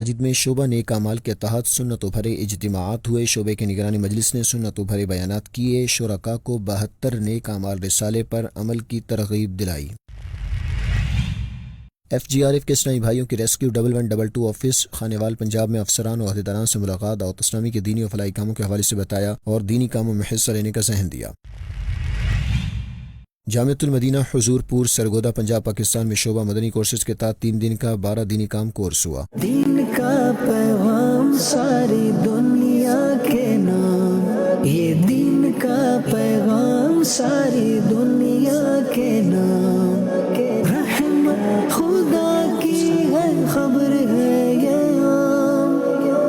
مسجد میں شعبہ نیک اعمال کے تحت سنت و بھرے اجتماعات ہوئے۔ شعبے کے نگرانی مجلس نے سنت و بھرے بیانات کیے، شرکاء کو 72 نیک اعمال رسالے پر عمل کی ترغیب دلائی۔ ایف جی آر ایف کے اسلامی بھائیوں کی ریسکیو 1122 آفس خانیوال پنجاب میں افسران اور عہدیداران سے ملاقات، دعوت اسلامی کے دینی و فلاحی کاموں کے حوالے سے بتایا اور دینی کاموں میں حصہ لینے کا ذہن دیا۔ جامعۃ المدینہ حضور پور سرگودا پنجاب پاکستان میں شعبہ مدنی کورسز کے تحت 3 دن کا 12 دینی کام کورس ہوا۔ دین کا پیغام ساری دنیا کے نام، یہ دین کا پیغام ساری دنیا کے نام، رحمت خدا کی ہے خبر ہے یہ عام،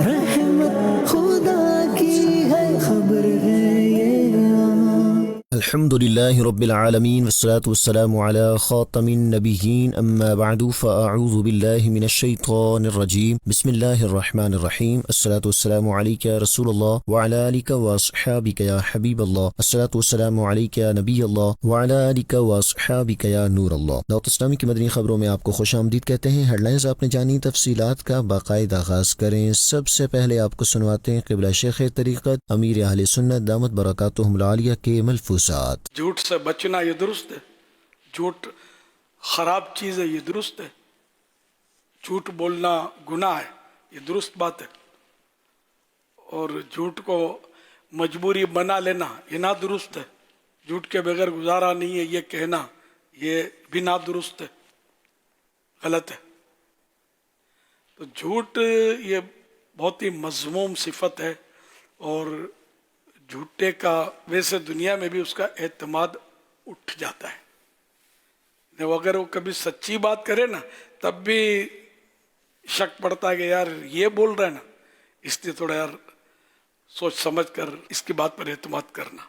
رحمت خدا کی ہے خبر ہے یہ عام۔ الحمد للہ رب العالمین والصلاة والسلام علی خاتم النبیین، اما بعد فاعوذ باللہ من الشیطان الرجیم، بسم اللہ الرحمن الرحیم، الصلاة والسلام علیک یا رسول اللہ وعلی آلک واصحابک یا حبیب اللہ، الصلاة والسلام علیک یا نبی اللہ وعلی آلک واصحابک یا نور اللہ۔ دعوت اسلامی کی مدنی خبروں میں آپ کو خوش آمدید کہتے ہیں۔ ہیڈ لائنز آپ نے جانی، تفصیلات کا باقاعدہ آغاز کریں۔ سب سے پہلے آپ کو سنواتے ہیں قبلہ شیخ طریقت امیر اہل سنت دامت برکاتہم العالیہ کے ملفوظات۔ جھوٹ سے بچنا یہ درست ہے، جھوٹ خراب چیز ہے، یہ درست ہے، جھوٹ بولنا گناہ ہے، یہ درست بات ہے، اور جھوٹ کو مجبوری بنا لینا یہ نہ درست ہے، جھوٹ کے بغیر گزارا نہیں ہے یہ کہنا یہ بھی نہ درست ہے، غلط ہے۔ تو جھوٹ یہ بہت ہی مذموم صفت ہے، اور جھوٹے کا ویسے دنیا میں بھی اس کا اعتماد اٹھ جاتا ہے۔ اگر وہ کبھی سچی بات کرے نا تب بھی شک پڑتا ہے کہ یار یہ بول رہا ہے نا، اس لیے تھوڑا یار سوچ سمجھ کر اس کی بات پر اعتماد کرنا۔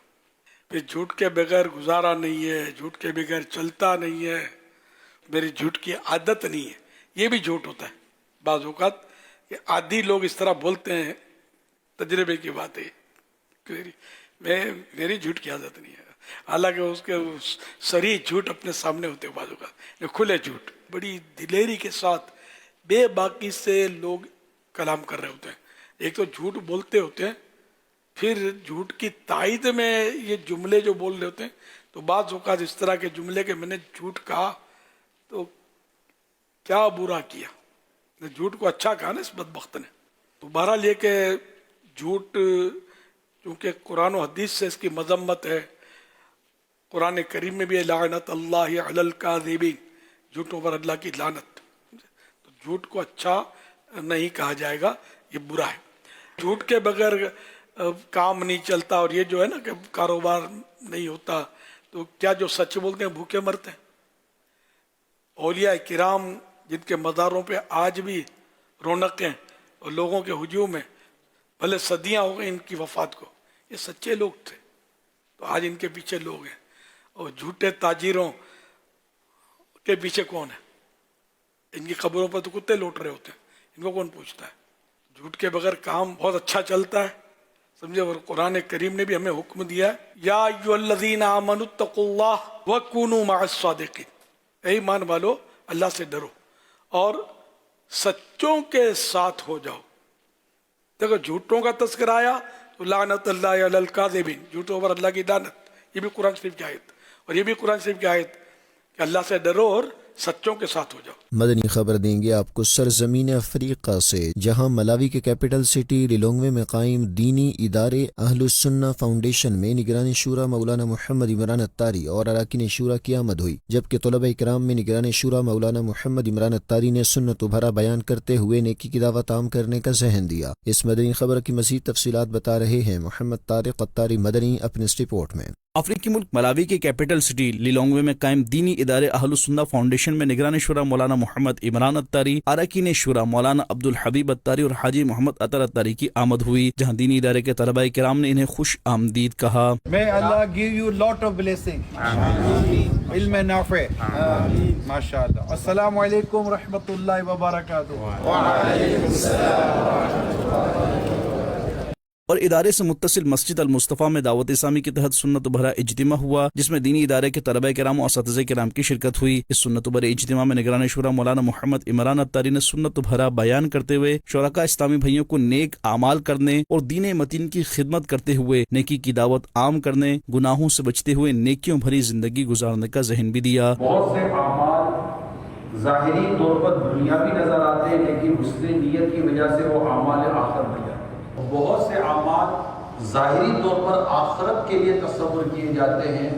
پھر جھوٹ کے بغیر گزارا نہیں ہے، جھوٹ کے بغیر چلتا نہیں ہے، میری جھوٹ کی عادت نہیں ہے، یہ بھی جھوٹ ہوتا ہے۔ بعض اوقات کہ عادی لوگ اس طرح بولتے ہیں، تجربے کی بات ہے، میری جھوٹ کی عادت نہیں ہے، حالانکہ اس کے صریح جھوٹ اپنے سامنے ہوتے ہیں، بعض اوقات کھلے جھوٹ بڑی دلیری کے ساتھ بے باکی سے لوگ کلام کر رہے ہوتے ہیں۔ ایک تو جھوٹ بولتے ہوتے ہیں، پھر جھوٹ کی تائید میں یہ جملے جو بول رہے ہوتے ہیں، تو بعض اوقات اس طرح کے جملے کہ میں نے جھوٹ کہا تو کیا برا کیا، جھوٹ کو اچھا کہا نا اس بدبخت نے۔ تو بہرحال یہ کہ جھوٹ چونکہ قرآن و حدیث سے اس کی مذمت ہے، قرآن کریم میں بھی ہے لعنت اللہ علی الکاذبین، جھوٹوں پر اللہ کی لعنت۔ تو جھوٹ کو اچھا نہیں کہا جائے گا، یہ برا ہے۔ جھوٹ کے بغیر کام نہیں چلتا، اور یہ جو ہے نا کہ کاروبار نہیں ہوتا، تو کیا جو سچ بولتے ہیں بھوکے مرتے ہیں؟ اولیاء کرام جن کے مزاروں پہ آج بھی رونقیں اور لوگوں کے ہجوم ہیں، بھلے صدیاں ہو گئی ان کی وفات کو، یہ سچے لوگ تھے، تو آج ان کے پیچھے لوگ ہیں۔ اور جھوٹے تاجروں کے پیچھے کون ہے؟ ان کی قبروں پر تو کتے لوٹ رہے ہوتے ہیں، ان کو کون پوچھتا ہے؟ جھوٹ کے بغیر کام بہت اچھا چلتا ہے، سمجھے؟ اور قرآن کریم نے بھی ہمیں حکم دیا ہے یا ایھا الذین آمنوا اتقوا اللہ وکونوا مع الصادقین، اے ایمان والو اللہ سے ڈرو اور سچوں کے ساتھ ہو جاؤ۔ دیکھو جھوٹوں کا تذکرہ آیا تو لعنت اللہ علی الکاذبین، جھوٹوں پر اللہ کی لعنت، یہ بھی قرآن شریف کی آیت، اور یہ بھی قرآن شریف کی آیت کہ اللہ سے ڈرو اور سچوں کے ساتھ ہو جاؤ۔ مدنی خبر دیں گے آپ کو سرزمین افریقہ سے، جہاں ملاوی کے کیپٹل سٹی للونگوے میں قائم دینی ادارے اہل السنہ فاؤنڈیشن میں نگران شورا مولانا محمد عمران اتاری اور اراکین شورا کی آمد ہوئی، جبکہ طلبہ کرام میں نگران شورا مولانا محمد عمران اتاری نے سنت و بھرا بیان کرتے ہوئے نیکی کی دعوت عام کرنے کا ذہن دیا۔ اس مدنی خبر کی مزید تفصیلات بتا رہے ہیں محمد طارق اتاری مدنی اپنے اس رپورٹ میں۔ افریقی ملک ملاوی کے کیپٹل سٹی لیلونگوے میں قائم دینی ادارے اہل السنہ فاؤنڈیشن میں نگران شورا مولانا محمد عمران اتاری، اراکین شورا مولانا عبدالحبیب اتاری اور حاجی محمد اطہر اتاری کی آمد ہوئی، جہاں دینی ادارے کے طلباء کرام نے انہیں خوش آمدید کہا۔ May Allah give you lot of blessing. علم نافع. ماشاءاللہ۔ السلام علیکم ورحمۃ اللہ وبرکاتہ۔ اور ادارے سے متصل مسجد المصطفیٰ میں دعوت اسلامی کے تحت سنت بھرا اجتماع ہوا، جس میں دینی ادارے کے طلبہ کرام و اساتذہ کرام کی شرکت ہوئی۔ اس سنت بھرے اجتماع میں نگران شورا مولانا محمد عمران اتاری نے سنت بھرا بیان کرتے ہوئے شرکاء اسلامی بھائیوں کو نیک اعمال کرنے اور دین متین کی خدمت کرتے ہوئے نیکی کی دعوت عام کرنے، گناہوں سے بچتے ہوئے نیکیوں بھری زندگی گزارنے کا ذہن بھی دیا۔ بہت سے اعمال ظاہری طور پر دنیاوی نظر آتے ہیں، لیکن حسن نیت کی وجہ سے وہ اعمال آخرت بن جاتے ہیں۔ بہت سے اعمال ظاہری طور پر آخرت کے لیے تصور کیے جاتے ہیں،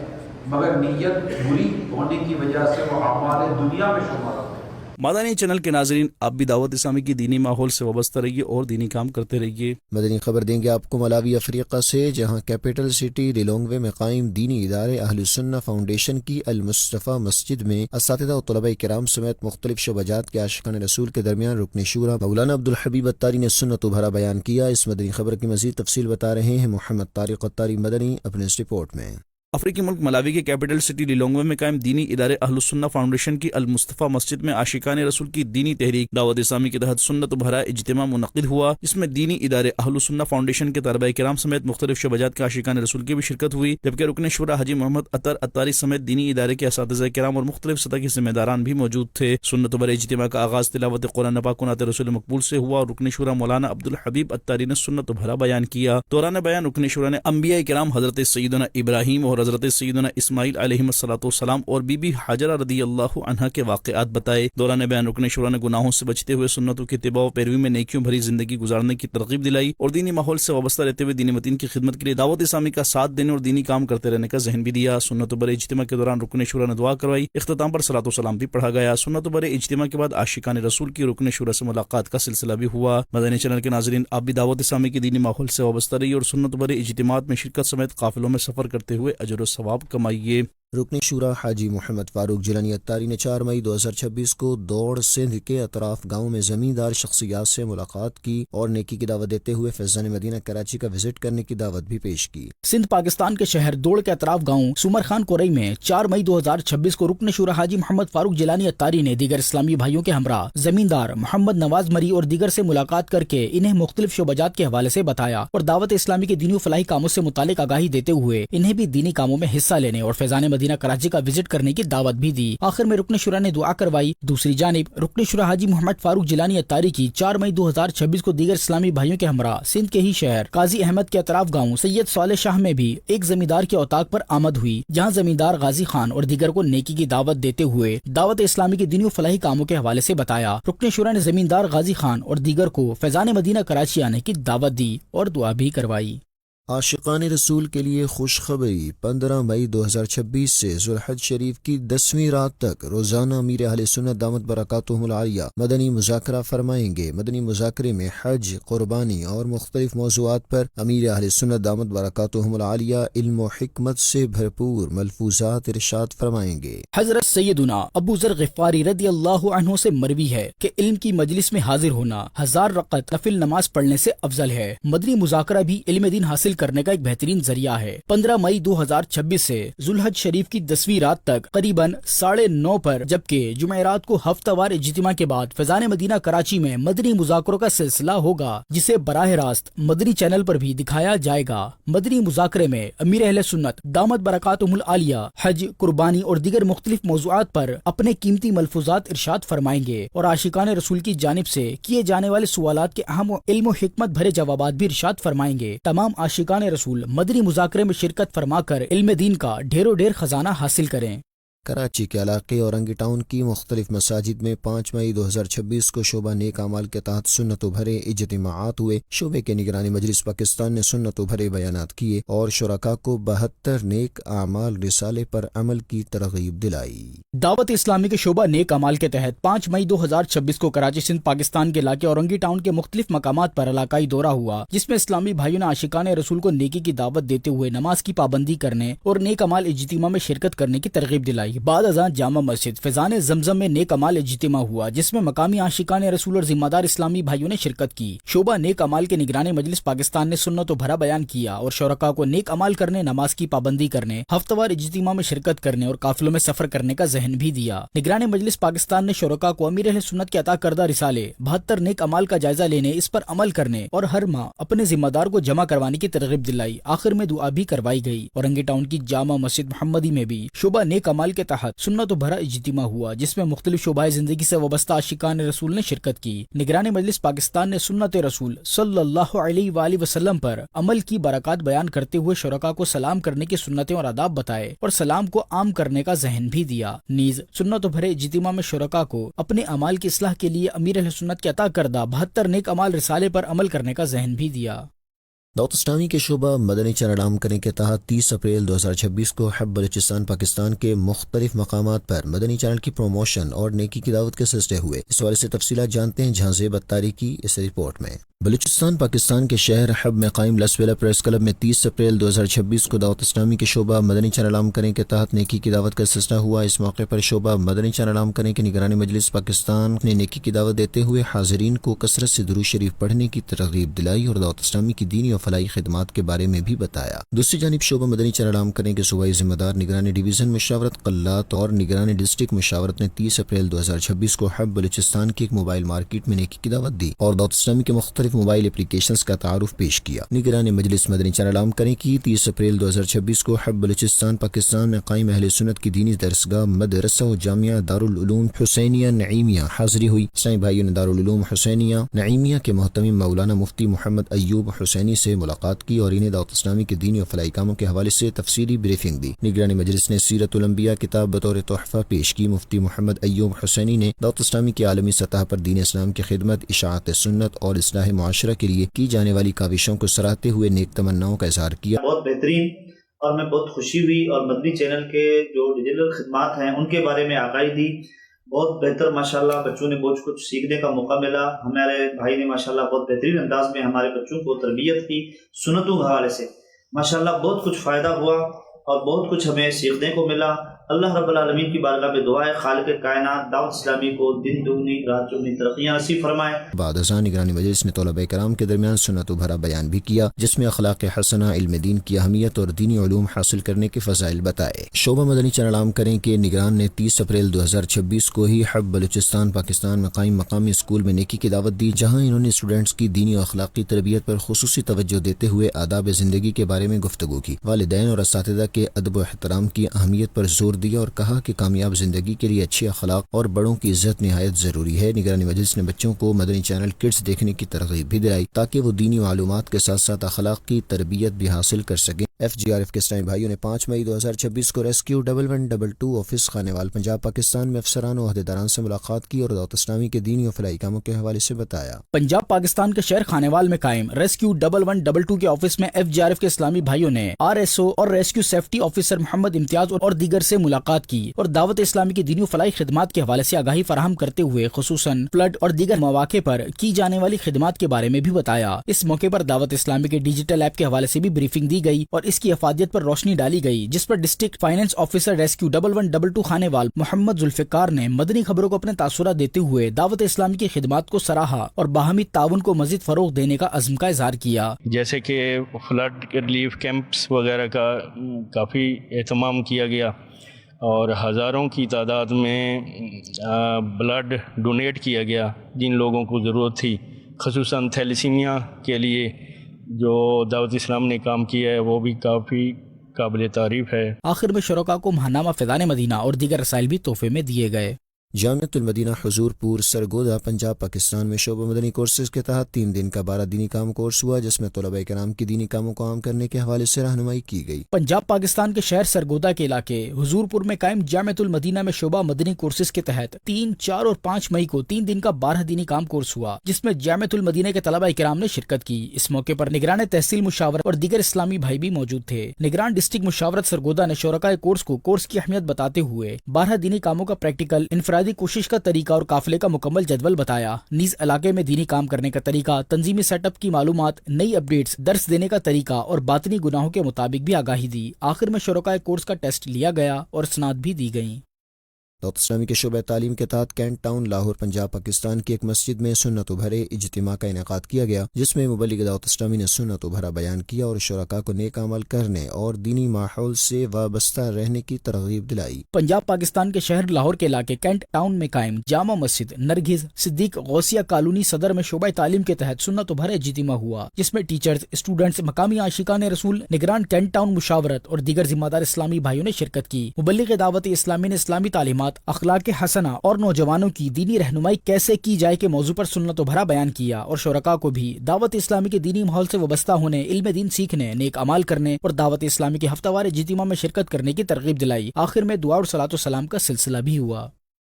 مگر نیت بری ہونے کی وجہ سے وہ اعمال دنیا میں شمار ہوتے ہیں۔ مدنی چینل کے ناظرین، آپ بھی دعوت اسلامی کی دینی ماحول سے وابستہ رہیے اور دینی کام کرتے رہیے۔ مدنی خبر دیں گے آپ کو ملاوی افریقہ سے، جہاں کیپٹل سٹی للونگوے میں قائم دینی ادارے اہل السنہ فاؤنڈیشن کی المصطفیٰ مسجد میں اساتذہ و طلباء کرام سمیت مختلف شعبہ جات کے عاشقان رسول کے درمیان رکن شورا مولانا عبدالحبیب اتاری نے سنت بھرا بیان کیا۔ اس مدنی خبر کی مزید تفصیل بتا رہے ہیں محمد طارق اتاری مدنی اپنے اس رپورٹ میں۔ افریقی ملک ملاوی کے کیپٹل سٹی للونگوے میں قائم دینی ادارے اہل السنہ فاؤنڈیشن کی المصطفیٰ مسجد میں عاشقان رسول کی دینی تحریک دعوت اسلامی کے تحت سنت بھرا اجتماع منعقد ہوا، جس میں دینی ادارے اہل السنہ فاؤنڈیشن کے طلبہ کرام سمیت مختلف شعبہ جات کے عاشقان رسول کی بھی شرکت ہوئی، جبکہ رکن شورا حاجی محمد اطہر اتاری سمیت دینی ادارے کے اساتذہ کرام اور مختلف سطح کے ذمہ داران بھی موجود تھے۔ سنت بھرے اجتماع کا آغاز تلاوت قرآن پاک و نعت رسول مقبول سے ہوا اور رکن شورا مولانا عبدالحبیب اتاری نے سنت بھرا بیان کیا۔ دوران بیان رکن شورا نے انبیاء کرام حضرت سیدنا ابراہیم اور حضرت سیدنا اسماعیل علیہ السلام اور بی بی حاجرہ رضی اللہ عنہا کے واقعات بتائے۔ دوران بیان رکن شورا نے گناہوں سے بچتے ہوئے سنتوں کی اتباع و پیروی میں نیکیوں بھری زندگی گزارنے کی ترغیب دلائی اور دینی ماحول سے وابستہ رہتے ہوئے دین متین کی خدمت کے لیے دعوت اسلامی کا ساتھ دینے اور دینی کام کرتے رہنے کا ذہن بھی دیا۔ سنت بھرے اجتماع کے دوران رکن شورا نے دعا کروائی، اختتام پر صلاۃ و سلام بھی پڑھا گیا۔ سنت بھرے اجتماع کے بعد عاشقان رسول کی رکن شورا سے ملاقات کا سلسلہ بھی ہوا۔ مدنی چینل کے ناظرین، آپ بھی دعوت اسلامی کے دینی ماحول سے وابستہ رہیے اور سنت بھرے اجتماعات میں شرکت سمیت قافلوں میں سفر کرتے ہوئے اجر و ثواب کمائیے۔ رکن شورا حاجی محمد فاروق جیلانی اتاری نے 4 مئی 2026 کو دوڑ سندھ کے اطراف گاؤں میں زمیندار شخصیات سے ملاقات کی اور نیکی کی دعوت دیتے ہوئے فیضان مدینہ کراچی کا وزٹ کرنے کی دعوت بھی پیش کی۔ سندھ پاکستان کے شہر دوڑ کے اطراف گاؤں سمر خان کوری میں 4 مئی 2026 کو رکن شورا حاجی محمد فاروق جیلانی اتاری نے دیگر اسلامی بھائیوں کے ہمراہ زمیندار محمد نواز مری اور دیگر سے ملاقات کر کے انہیں مختلف شعبہ جات کے حوالے سے بتایا اور دعوت اسلامی کے دینی و فلاحی کاموں سے متعلق آگاہی دیتے ہوئے انہیں بھی دینی کاموں میں حصہ لینے اور فیضان مدینہ کراچی کا وزٹ کرنے کی دعوت بھی دی۔ آخر میں رکن شورا نے دعا کروائی۔ دوسری جانب رکن شورا حاجی محمد فاروق جیلانی اتاری کی 4 مئی 2026 کو دیگر اسلامی بھائیوں کے ہمراہ سندھ کے ہی شہر قاضی احمد کے اطراف گاؤں سید صالح شاہ میں بھی ایک زمیندار کے اوطاق پر آمد ہوئی، جہاں زمیندار غازی خان اور دیگر کو نیکی کی دعوت دیتے ہوئے دعوت اسلامی کے دینی و فلاحی کاموں کے حوالے سے بتایا۔ رکن شورا نے زمیندار غازی خان اور دیگر کو فیضان مدینہ کراچی آنے کی دعوت دی اور دعا بھی کروائی۔ عاشقان رسول کے لیے خوشخبری، 15 مئی 2026 سے ذوالحج شریف کی 10ویں رات تک روزانہ امیر اہل سنت دامت برکاتہم العالیہ مدنی مذاکرہ فرمائیں گے۔ مدنی مذاکرے میں حج، قربانی اور مختلف موضوعات پر امیر اہل سنت دامت برکاتہم العالیہ علم و حکمت سے بھرپور ملفوظات ارشاد فرمائیں گے۔ حضرت سیدنا ابو ذر غفاری رضی اللہ عنہ سے مروی ہے کہ علم کی مجلس میں حاضر ہونا 1000 رکعت نفل نماز پڑھنے سے افضل ہے۔ مدنی مذاکرہ بھی علم دین حاصل کرنے کا ایک بہترین ذریعہ ہے۔ 15 مئی 2026 سے ذوالحج شریف کی 10ویں رات تک قریباً 9:30 پر، جبکہ جمعرات کو ہفتہ وار اجتماع کے بعد فیضان مدینہ کراچی میں مدنی مذاکروں کا سلسلہ ہوگا، جسے براہ راست مدنی چینل پر بھی دکھایا جائے گا۔ مدنی مذاکرے میں امیر اہل سنت دامت برکاتہم العالیہ حج، قربانی اور دیگر مختلف موضوعات پر اپنے قیمتی ملفوظات ارشاد فرمائیں گے اور عاشقان رسول کی جانب سے کیے جانے والے سوالات کے اہم علم و حکمت بھرے جوابات بھی ارشاد فرمائیں گے۔ تمام عاشقان رسول مدنی مذاکرے میں شرکت فرما کر علم دین کا ڈھیر خزانہ حاصل کریں۔ کراچی کے علاقے اورنگی ٹاؤن کی مختلف مساجد میں 5 مئی 2026 کو شعبہ نیک اعمال کے تحت سنت و بھرے اجتماعات ہوئے۔ شعبے کے نگرانی مجلس پاکستان نے سنت و بھرے بیانات کیے اور شرکاء کو 72 نیک اعمال رسالے پر عمل کی ترغیب دلائی۔ دعوت اسلامی کے شعبہ نیک اعمال کے تحت 5 مئی 2026 کو کراچی سندھ پاکستان کے علاقے اورنگی ٹاؤن کے مختلف مقامات پر علاقائی دورہ ہوا، جس میں اسلامی بھائیوں نے عاشقان رسول کو نیکی کی دعوت دیتے ہوئے نماز کی پابندی کرنے اور نیک اعمال اجتماع میں شرکت کرنے کی ترغیب دلائی۔ جولائی بعد ازاں جامع مسجد فیضان زمزم میں نیک امال اجتماع ہوا، جس میں مقامی عاشقان رسول اور ذمہ دار اسلامی بھائیوں نے شرکت کی۔ شعبہ نیک امال کے نگران مجلس پاکستان نے سنت و بھرا بیان کیا اور شرکاء کو نیک امال کرنے، نماز کی پابندی کرنے، ہفتہ وار اجتماع میں شرکت کرنے اور قافلوں میں سفر کرنے کا ذہن بھی دیا۔ نگران مجلس پاکستان نے شرکاء کو امیر اہل سنت کے عطا کردہ رسالے 72 نیک امال کا جائزہ لینے، اس پر عمل کرنے اور ہر ماہ اپنے ذمہ دار کو جمع کروانے کی ترغیب دلائی۔ آخر میں دعا بھی کروائی گئی۔ اورنگی ٹاؤن کی جامع مسجد محمدی میں بھی شعبہ نیک امال کے تحت سنت و بھرا اجتماع ہوا، جس میں مختلف شعبۂ زندگی سے وابستہ عاشقان رسول نے شرکت کی۔ نگران مجلس پاکستان نے سنت رسول صلی اللہ علیہ وآلہ وسلم پر عمل کی برکات بیان کرتے ہوئے شرکاء کو سلام کرنے کی سنتیں اور آداب بتائے اور سلام کو عام کرنے کا ذہن بھی دیا۔ نیز سنت و بھرے اجتماع میں شرکاء کو اپنے اعمال کی اصلاح کے لیے امیر اہل سنت کے عطا کردہ 72 نیک امال رسالے پر عمل کرنے کا ذہن بھی دیا۔ دعوت اسلامی کے شعبہ مدنی چینل عام کرنے کے تحت 30 اپریل 2026 کو حب بلوچستان پاکستان کے مختلف مقامات پر مدنی چینل کی پروموشن اور نیکی کی دعوت کے سلسلے ہوئے۔ اس حوالے سے تفصیلات جانتے ہیں جہاں زیب اتاری کی اس رپورٹ میں۔ بلوچستان پاکستان کے شہر حب میں قائم لسویلا پریس کلب میں 30 اپریل 2026 کو دعوت اسلامی کے شعبہ مدنی چینل عام کرنے کے تحت نیکی کی دعوت کا سلسلہ ہوا۔ اس موقع پر شعبہ مدنی چینل عام کرنے کے نگران مجلس پاکستان نے نیکی کی دعوت دیتے ہوئے حاضرین کو کثرت سے درود شریف پڑھنے کی ترغیب دلائی اور دعوت اسلامی کی دینی اور فلاحی خدمات کے بارے میں بھی بتایا۔ دوسری جانب شعبہ مدنی چینل عام کرنے کے صوبائی ذمہ دار نگران ڈویژن مشاورت قلات اور نگران ڈسٹرکٹ مشاورت نے 30 اپریل 2026 کو حب بلوچستان کی ایک موبائل مارکیٹ میں نیکی کی دعوت دی اور دعوت اسلامی کے مختلف موبائل اپلیکیشن کا تعارف پیش کیا۔ نگران مجلس مدنی چینل عام کرنے کی 30 اپریل 2026 کو حب بلوچستان پاکستان میں قائم اہل سنت کی دینی درسگاہ مدرسہ و جامعہ دارالعلوم حسینیہ نعیمیہ حاضری ہوئی۔ اسلامی بھائیوں نے دارالعلوم حسینیہ نعیمیہ کے محتمم مولانا مفتی محمد ایوب حسینی سے ملاقات کی اور انہیں دعوت اسلامی کے دینی و فلاحی کاموں کے حوالے سے تفصیلی بریفنگ دی۔ نگران مجلس نے سیرت الانبیاء کتاب بطور تحفہ پیش کی۔ مفتی محمد ایوب حسینی نے دعوت اسلامی کی عالمی سطح پر دین اسلام کی خدمت، اشاعت سنت اور اصلاح معاشرہ کے لیے کی جانے والی کاوشوں کو سراہتے ہوئے نیک تمناؤں کا اظہار کیا۔ بہت بہترین اور میں بہت خوشی ہوئی اور مدنی چینل کے جو ڈیجیٹل خدمات ہیں ان کے بارے میں آگاہی دی۔ بہت بہتر ماشاءاللہ بچوں نے بہت کچھ سیکھنے کا موقع ملا۔ ہمارے بھائی نے ماشاءاللہ بہت بہترین انداز میں ہمارے بچوں کو تربیت کی سنتوں کے حوالے سے، ماشاءاللہ بہت کچھ فائدہ ہوا اور بہت کچھ ہمیں سیکھنے کو ملا۔ اللہ رب العالمین کی بارگاہ میں دعا ہے خالق کائنات دعوت اسلامی کو دن دگنی رات چگنی ترقیاں نصیب فرمائے۔ بعد ازاں نگرانی مجلس نے طلباء کرام کے درمیان سنت و بھرا بیان بھی کیا، جس میں اخلاق حسنہ، علم دین کی اہمیت اور دینی علوم حاصل کرنے کے فضائل بتائے۔ شعبہ مدنی چینل عام کریں کے نگران نے 30 اپریل 2026 کو ہی حب بلوچستان پاکستان میں قائم مقامی اسکول میں نیکی کی دعوت دی، جہاں انہوں نے اسٹوڈنٹس کی دینی اور اخلاقی تربیت پر خصوصی توجہ دیتے ہوئے آداب زندگی کے بارے میں گفتگو کی، والدین اور اساتذہ کے ادب و احترام کی اہمیت پر زور دیا اور کہا کہ کامیاب زندگی کے لیے اچھے اخلاق اور بڑوں کی عزت نہایت ضروری ہے۔ نگرانی مجلس نے بچوں کو مدنی چینل کڈز دیکھنے کی ترغیب بھی دلائی تاکہ وہ دینی معلومات کے ساتھ ساتھ اخلاق کی تربیت بھی حاصل کر سکیں۔ FGRF کے اسلامی بھائیوں نے 5 مئی 2026 کو ریسکیو 1122 آفس خانیوال پنجاب پاکستان میں افسران و عہدیداران سے ملاقات کی اور دعوت اسلامی کے دینی و فلاحی کاموں کے حوالے سے بتایا۔ پنجاب پاکستان کے شہر خانیوال میں قائم ریسکیو 1122 کے آفس میں FGRF کے اسلامی بھائیوں نے RSO اور rescue safety officer Mohammad Imtiaz اور دیگر سے ملاقات کی اور دعوت اسلامی کی دینی و فلاحی خدمات کے حوالے سے آگاہی فراہم کرتے ہوئے خصوصاً فلڈ اور دیگر مواقع پر کی جانے والی خدمات کے بارے میں بھی بتایا۔ اس موقع پر دعوت اسلامی کے ڈیجیٹل ایپ کے حوالے سے بھی بریفنگ دی گئی اور اس کی افادیت پر روشنی ڈالی گئی، جس پر district finance officer rescue 1122 Khanewal Muhammad Zulfiqar نے مدنی خبروں کو اپنے تاثرات دیتے ہوئے دعوت اسلامی کی خدمات کو سراہا اور باہمی تعاون کو مزید فروغ دینے کا عزم کا اظہار کیا۔ جیسے کہ فلڈ ریلیف کیمپس وغیرہ کا کافی اہتمام کیا گیا اور ہزاروں کی تعداد میں بلڈ ڈونیٹ کیا گیا جن لوگوں کو ضرورت تھی، خصوصاً تھیلیسیمیا کے لیے جو دعوت اسلام نے کام کیا ہے وہ بھی کافی قابل تعریف ہے۔ آخر میں شرکاء کو ماہنامہ فیضان مدینہ اور دیگر رسائل بھی تحفے میں دیے گئے۔ جامعۃ المدینہ حضور پور سرگودا پنجاب پاکستان میں شعبہ مدنی کورسز کے تحت 3 دن کا 12 دینی کام کورس ہوا، جس میں طلباء کرام کی دینی کاموں کو عام کرنے کے حوالے سے رہنمائی کی گئی۔ پنجاب پاکستان کے شہر سرگودا کے علاقے حضور پور میں قائم جامعۃ المدینہ میں شعبہ مدنی کورسز کے تحت 3، 4 اور 5 مئی کو 3 دن کا 12 دینی کام کورس ہوا، جس میں جامعۃ المدینہ کے طلباء کرام نے شرکت کی۔ اس موقع پر نگران تحصیل مشاورت اور دیگر اسلامی بھائی بھی موجود تھے۔ نگران ڈسٹرکٹ مشاورت سرگودا نے شرکاء کورس کو کورس کی اہمیت بتاتے ہوئے 12 دینی کاموں کا پریکٹیکل، انفرادی انفرادی کوشش کا طریقہ اور قافلے کا مکمل جدول بتایا. نیز علاقے میں دینی کام کرنے کا طریقہ، تنظیمی سیٹ اپ کی معلومات، نئی اپڈیٹس، درس دینے کا طریقہ اور باطنی گناہوں کے مطابق بھی آگاہی دی. آخر میں شرکائے کورس کا ٹیسٹ لیا گیا اور اسناد بھی دی گئیں. دعوت اسلامی کے شعبہ تعلیم کے تحت کینٹ ٹاؤن لاہور پنجاب پاکستان کی ایک مسجد میں سنت و بھرے اجتماع کا انعقاد کیا گیا، جس میں مبلغ دعوت اسلامی نے سنت و بھرا بیان کیا اور شرکاء کو نیک عمل کرنے اور دینی ماحول سے وابستہ رہنے کی ترغیب دلائی. پنجاب پاکستان کے شہر لاہور کے علاقے کینٹ ٹاؤن میں قائم جامع مسجد نرگس صدیق غوثیہ کالونی صدر میں شعبہ تعلیم کے تحت سنت و بھرا اجتماع ہوا، جس میں ٹیچرز، اسٹوڈنٹس، مقامی عاشقان رسول، نگران کینٹ ٹاؤن مشاورت اور دیگر ذمہ دار اسلامی بھائیوں نے شرکت کی. مبلغ دعوت اسلامی نے اسلامی تعلیمات، اخلاق حسنہ اور نوجوانوں کی دینی رہنمائی کیسے کی جائے کے موضوع پر سنت و بھرا بیان کیا اور شرکاء کو بھی دعوت اسلامی کے دینی ماحول سے وابستہ ہونے، علم دین سیکھنے، نیک اعمال کرنے اور دعوت اسلامی کے ہفتہ وار اجتماع میں شرکت کرنے کی ترغیب دلائی. آخر میں دعا اور صلاۃ و سلام کا سلسلہ بھی ہوا.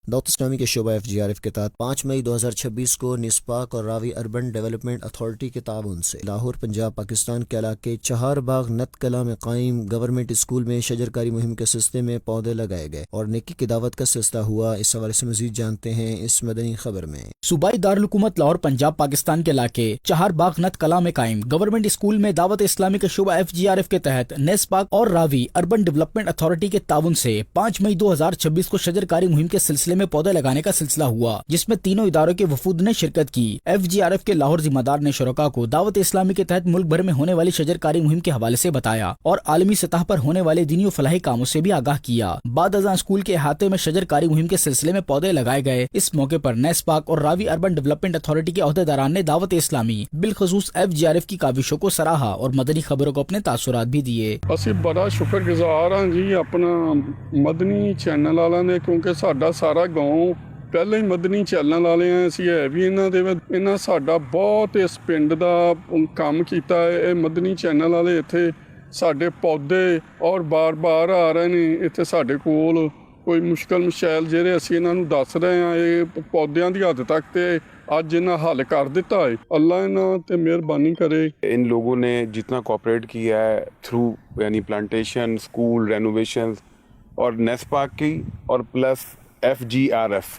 دعوت اسلامی کے شعبہ FGRF کے تحت 5 مئی 2026 کو نسپاک اور راوی اربن ڈیولپمنٹ اتھارٹی کے تعاون سے لاہور پنجاب پاکستان کے علاقے چہار باغ نت کلا میں قائم گورنمنٹ اسکول میں شجرکاری مہم کے سلسلے میں پودے لگائے گئے اور نیکی کی دعوت کا سلسلہ ہوا. اس حوالے سے مزید جانتے ہیں اس مدنی خبر میں. صوبائی دارالحکومت لاہور پنجاب پاکستان کے علاقے چہار باغ نت کلا میں قائم گورنمنٹ اسکول میں دعوت اسلامی کے شعبہ FGRF کے تحت نیسپاک اور راوی اربن ڈیولپمنٹ اتھارٹی کے تعاون سے 5 مئی 2026 کو شجرکاری مہم کے سلسلے میں پودے لگانے کا سلسلہ ہوا، جس میں تینوں اداروں کے وفود نے شرکت کی. FGRF کے لاہور ذمہ دار نے شرکاء کو دعوت اسلامی کے تحت ملک بھر میں ہونے والی شجرکاری مہم کے حوالے سے بتایا اور عالمی سطح پر ہونے والے دینی و فلاحی کاموں سے بھی آگاہ کیا. بعد ازاں اسکول کے احاطے میں شجرکاری مہم کے سلسلے میں پودے لگائے گئے. اس موقع پر نیسپاک اور راوی اربن ڈیولپمنٹ اتھارٹی کے عہدیداران نے دعوت اسلامی بالخصوص FGRF کی کاوشوں کو سراہا اور مدنی خبروں کو اپنے تاثرات بھی دیے. ਅਸੀਂ ਬੜਾ ਸ਼ੁਕਰਗੁਜ਼ਾਰ ਹਾਂ ਜੀ ਆਪਣਾ ਮਦਨੀ ਚੈਨਲ ਵਾਲਿਆਂ ਨੇ, ਕਿਉਂਕਿ ਸਾਡਾ ਸਾਰਾ گاؤں ਪਹਿਲਾਂ ਹੀ ਮਦਨੀ ਚੈਨਲ ਵਾਲੇ ਆ, ਅਸੀਂ ਹੈ ਵੀ ਇਹਨਾਂ ਦੇ ਵਿੱਚ। ਇਹਨਾਂ ਸਾਡਾ ਬਹੁਤ ਇਸ ਪਿੰਡ ਦਾ ਕੰਮ ਕੀਤਾ ਹੈ। ਇਹ ਮਦਨੀ ਚੈਨਲ ਵਾਲੇ ਇੱਥੇ ਸਾਡੇ ਪੌਦੇ ਔਰ ਬਾਰ-ਬਾਰ ਆ ਰਹੇ ਨੇ ਇੱਥੇ ਸਾਡੇ ਕੋਲ ਕੋਈ ਮੁਸ਼ਕਲ ਮਸ਼ਾਇਲ ਜਿਹੜੇ ਅਸੀਂ ਇਹਨਾਂ ਨੂੰ ਦੱਸ ਰਹੇ ਹਾਂ, ਇਹ ਪੌਦਿਆਂ ਦੀ ਹੱਦ ਤੱਕ ਤੇ آج انہیں حل کر دیتا ہے. اللہ انہیں تے مہربانی کرے. ان لوگوں نے جتنا کوآپریٹ کیا ہے تھرو یعنی پلانٹیشن، اسکول رینوویشن اور نیسپاک کی اور پلس FGRF،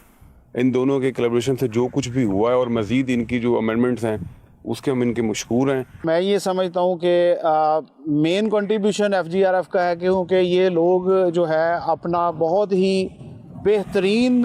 ان دونوں کے کلیبریشن سے جو کچھ بھی ہوا ہے اور مزید ان کی جو امینڈمنٹس ہیں اس کے ہم ان کے مشکور ہیں. میں یہ سمجھتا ہوں کہ مین کنٹریبیوشن FGRF کا ہے، کیونکہ یہ لوگ جو ہے اپنا بہت ہی بہترین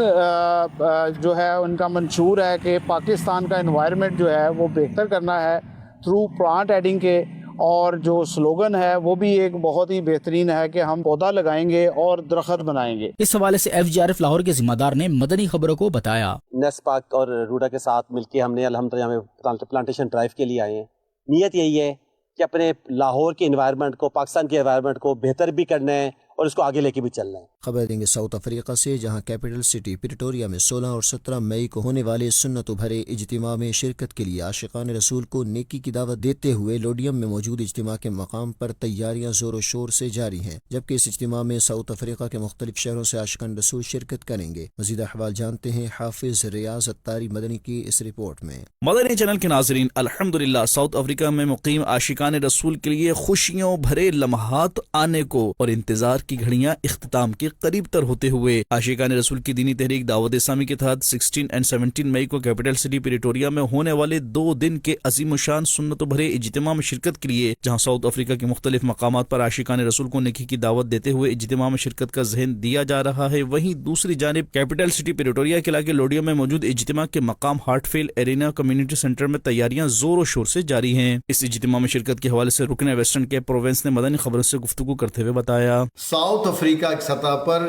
جو ہے ان کا منشور ہے کہ پاکستان کا انوائرمنٹ جو ہے وہ بہتر کرنا ہے تھرو پلانٹ ایڈنگ کے، اور جو سلوگن ہے وہ بھی ایک بہت ہی بہترین ہے کہ ہم پودا لگائیں گے اور درخت بنائیں گے. اس حوالے سے FGRF لاہور کے ذمہ دار نے مدنی خبروں کو بتایا. نیسپاک اور روڈا کے ساتھ مل کے ہم نے الحمدللہ ہمیں پلانٹیشن ڈرائیو کے لیے آئے ہیں. نیت یہی ہے کہ اپنے لاہور کے انوائرمنٹ کو، پاکستان کے انوائرمنٹ کو بہتر بھی کرنا ہے اور اس کو آگے لے کے بھی چلنا ہے. خبر دیں گے ساؤتھ افریقہ سے، جہاں کیپٹل سٹی پریٹوریا میں 16 اور 17 مئی کو ہونے والے سنت و بھرے اجتماع میں شرکت کے لیے عاشقان رسول کو نیکی کی دعوت دیتے ہوئے لوڈیم میں موجود اجتماع کے مقام پر تیاریاں زور و شور سے جاری ہیں، جبکہ اس اجتماع میں ساؤتھ افریقہ کے مختلف شہروں سے عاشقان رسول شرکت کریں گے. مزید احوال جانتے ہیں حافظ ریاض اتاری مدنی کی اس رپورٹ میں. مدنی چینل کے ناظرین، الحمدللہ ساؤتھ افریقہ میں مقیم عاشقان رسول کے لیے خوشیوں بھرے لمحات آنے کو اور انتظار کی گھڑیاں اختتام کے قریب تر ہوتے ہوئے عاشقان رسول کی دینی تحریک دعوت اسلامی کے تحت 16 اور 17 مئی کو کیپٹل سٹی پریٹوریا میں ہونے والے 2 دن کے عظیم الشان سنت و بھرے اجتماع میں شرکت کے لیے، جہاں ساؤتھ افریقہ کے مختلف مقامات پر عاشقان رسول کو نیکی کی دعوت دیتے ہوئے اجتماع میں شرکت کا ذہن دیا جا رہا ہے. وہیں دوسری جانب کیپٹل سٹی پریٹوریا کے علاقے لوڈیم میں موجود اجتماع کے مقام ہارٹ فیل ایرینا کمیونٹی سینٹر میں تیاریاں زور و شور سے جاری ہیں. اس اجتماع میں شرکت کے حوالے سے رکن ویسٹرن کیپ پروونس نے مدنی خبروں سے گفتگو کرتے ہوئے بتایا. ساؤتھ افریقہ کی سطح پر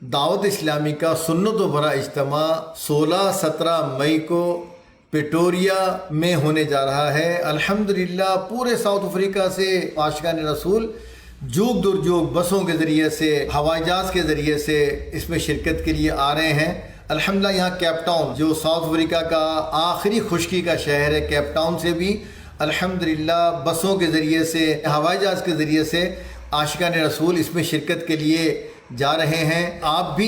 دعوت اسلامی کا سنت و بھرا اجتماع 16-17 مئی کو پریٹوریا میں ہونے جا رہا ہے. الحمدللہ پورے ساؤتھ افریقہ سے عاشقان رسول جوگ در جوگ بسوں کے ذریعے سے، ہوائی جہاز کے ذریعے سے اس میں شرکت کے لیے آ رہے ہیں. الحمدللہ یہاں کیپ ٹاؤن جو ساؤتھ افریقہ کا آخری خشکی کا شہر ہے، کیپ ٹاؤن سے بھی الحمدللہ بسوں کے ذریعے سے، ہوائی جہاز کے ذریعے سے عاشقان رسول اس میں شرکت کے لیے جا رہے ہیں. آپ بھی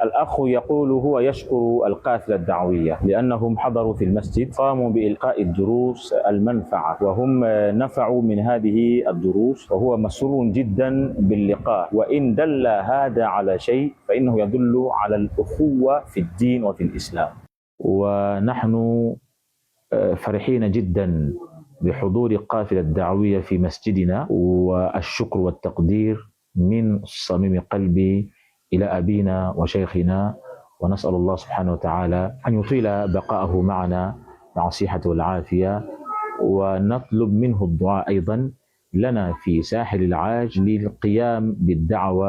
الأخ يقول هو يشكر القافلة الدعوية لأنهم حضروا في المسجد، قاموا بإلقاء الدروس المنفعة وهم نفعوا من هذه الدروس، وهو مسرور جدا باللقاء. وإن دل هذا على شيء فإنه يدل على الأخوة في الدين وفي الإسلام، ونحن فرحين جدا بحضور القافلة الدعوية في مسجدنا، والشكر والتقدير من صميم قلبي إلى أبينا وشيخنا، ونسأل الله سبحانه وتعالى أن يطيل بقاءه معنا مع الصحة والعافية، ونطلب منه الدعاء أيضا لنا في ساحل العاج للقيام بالدعوة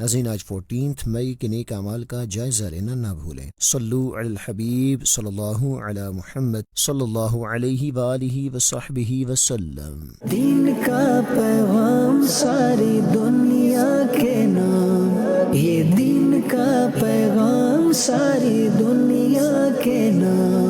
ناظرین، آج 14 مئی کے نیک اعمال کا جائزہ لینا نہ بھولیں. صلو علی الحبیب صلی اللہ علی محمد صلی اللہ علیہ وآلہ وصحبہ وسلم. دین کا پیغام ساری دنیا کے نام، یہ دین کا پیغام ساری دنیا کے نام.